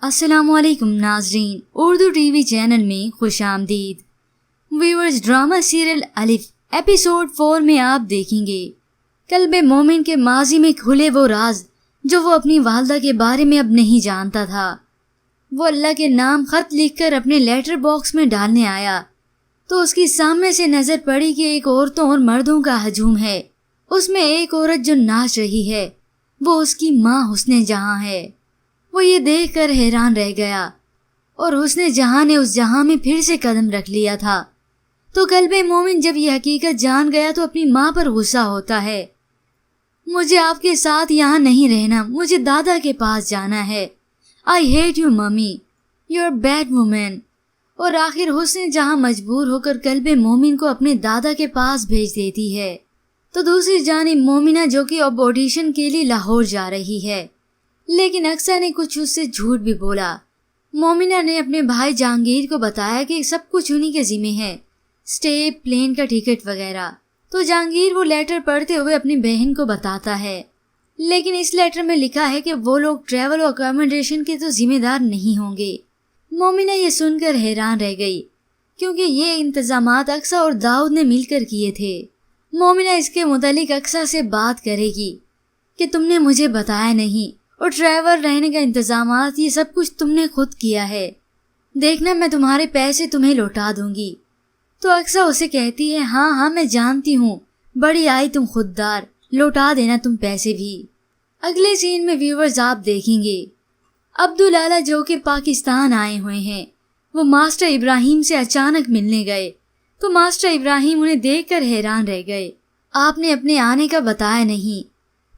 अस्सलाम वालेकुम नाजरीन, उर्दू टीवी चैनल में खुश आमदीद। व्यूअर्स, ड्रामा सीरियल अलिफ एपिसोड 4 में आप देखेंगे कल्बे मोमिन के माजी में खुले वो राज जो वो अपनी वालदा के बारे में अब नहीं जानता था। वो अल्लाह के नाम खत लिखकर अपने लेटर बॉक्स में डालने आया तो उसकी सामने से नजर पड़ी कि एक औरतों और मर्दों का हजूम है। उसमें एक औरत जो नाच रही है वो उसकी माँ हुस्ने जहां है। वो ये देखकर हैरान रह गया और हुस्ने जहां ने उस जहां में फिर से कदम रख लिया था। तो कल्बे मोमिन जब ये हकीकत जान गया तो अपनी माँ पर गुस्सा होता है। मुझे आपके साथ यहाँ नहीं रहना, मुझे दादा के पास जाना है। I hate you mummy, you are bad women. और आखिर हुस्ने जहां मजबूर होकर कल्बे मोमिन को अपने दादा के पास भेज देती है। तो दूसरी जानिब मोमिना जो कि अब ऑडिशन के लिए लाहौर जा रही है, लेकिन अक्सा ने कुछ उससे झूठ भी बोला। मोमिना ने अपने भाई जहांगीर को बताया कि सब कुछ उन्हीं के जिम्मे है, स्टे, प्लेन का टिकट वगैरह। तो जहांगीर वो लेटर पढ़ते हुए अपनी बहन को बताता है, लेकिन इस लेटर में लिखा है कि वो लोग ट्रैवल और अकोमोडेशन के तो जिम्मेदार नहीं होंगे। मोमिना ये सुनकर हैरान रह गई क्योंकि ये इंतजामात अक्सा और दाऊद ने मिलकर किए थे। मोमिना इसके मुतालिक अक्सा से बात करेगी कि तुमने मुझे बताया नहीं और ट्रैवल, रहने का इंतजामात, ये सब कुछ तुमने खुद किया है। देखना, मैं तुम्हारे पैसे तुम्हें लौटा दूंगी। तो अक्सा उसे कहती है, हाँ मैं जानती हूँ, बड़ी आई तुम खुददार, लौटा देना तुम पैसे भी। अगले सीन में व्यूवर्स आप देखेंगे अब्दुल आला जो कि पाकिस्तान आए हुए हैं, वो मास्टर इब्राहिम से अचानक मिलने गए। तो मास्टर इब्राहिम उन्हें देखकर हैरान रह गए, आपने अपने आने का बताया नहीं।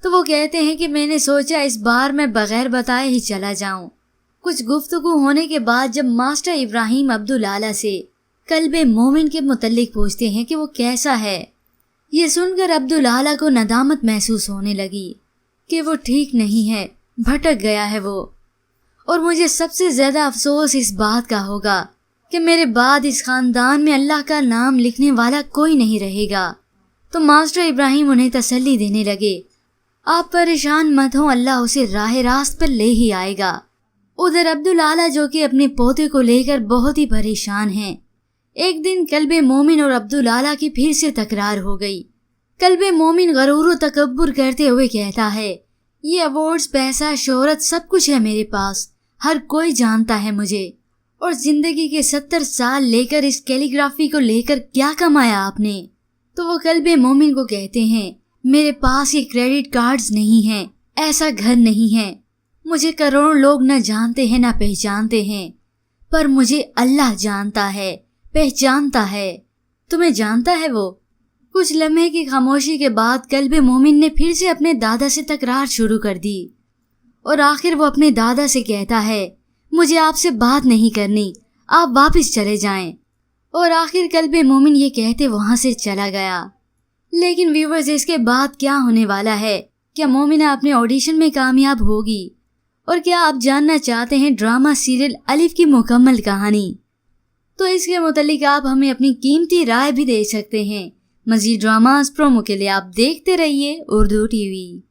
तो वो कहते हैं कि मैंने सोचा इस बार मैं बगैर बताए ही चला जाऊं। कुछ गुफ्तगू होने के बाद जब मास्टर इब्राहिम अब्दुल आला से कल्बे मोमिन के मुतल्लिक पूछते हैं कि वो कैसा है, ये सुनकर अब्दुल आला को नदामत महसूस होने लगी कि वो ठीक नहीं है, भटक गया है वो। और मुझे सबसे ज्यादा अफसोस इस बात का होगा कि मेरे बाद इस खानदान में अल्लाह का नाम लिखने वाला कोई नहीं रहेगा। तो मास्टर इब्राहिम उन्हें तसल्ली देने लगे, आप परेशान मत हो, अल्लाह उसे राह रास्त पर ले ही आएगा। उधर अब्दुल आला जो कि अपने पोते को लेकर बहुत ही परेशान हैं। एक दिन कल्बे मोमिन और अब्दुल आला की फिर से तकरार हो गई। कल्बे मोमिन गरूर और तकब्बुर करते हुए कहता है, ये अवार्ड्स, पैसा, शोहरत सब कुछ है मेरे पास, हर कोई जानता है मुझे। और जिंदगी के 70 साल लेकर इस कैलीग्राफी को लेकर क्या कमाया आपने? तो वो कल्बे मोमिन को कहते हैं, मेरे पास ये क्रेडिट कार्ड्स नहीं हैं, ऐसा घर नहीं है, मुझे करोड़ों लोग न जानते हैं न पहचानते हैं, पर मुझे अल्लाह जानता है, पहचानता है। तुम्हें जानता है वो? कुछ लम्हे की खामोशी के बाद कल्बे मोमिन ने फिर से अपने दादा से तकरार शुरू कर दी और आखिर वो अपने दादा से कहता है, मुझे आपसे बात नहीं करनी, आप वापस चले जाएं। और आखिर कल्बे मोमिन ये कहते वहां से चला गया। लेकिन व्यूवर्स, इसके बाद क्या होने वाला है? क्या मोमिना अपने ऑडिशन में कामयाब होगी? और क्या आप जानना चाहते हैं ड्रामा सीरियल अलिफ की मुकम्मल कहानी? तो इसके मुतालिक आप हमें अपनी कीमती राय भी दे सकते हैं। मज़ीद ड्रामास, प्रोमो के लिए आप देखते रहिए उर्दू टीवी।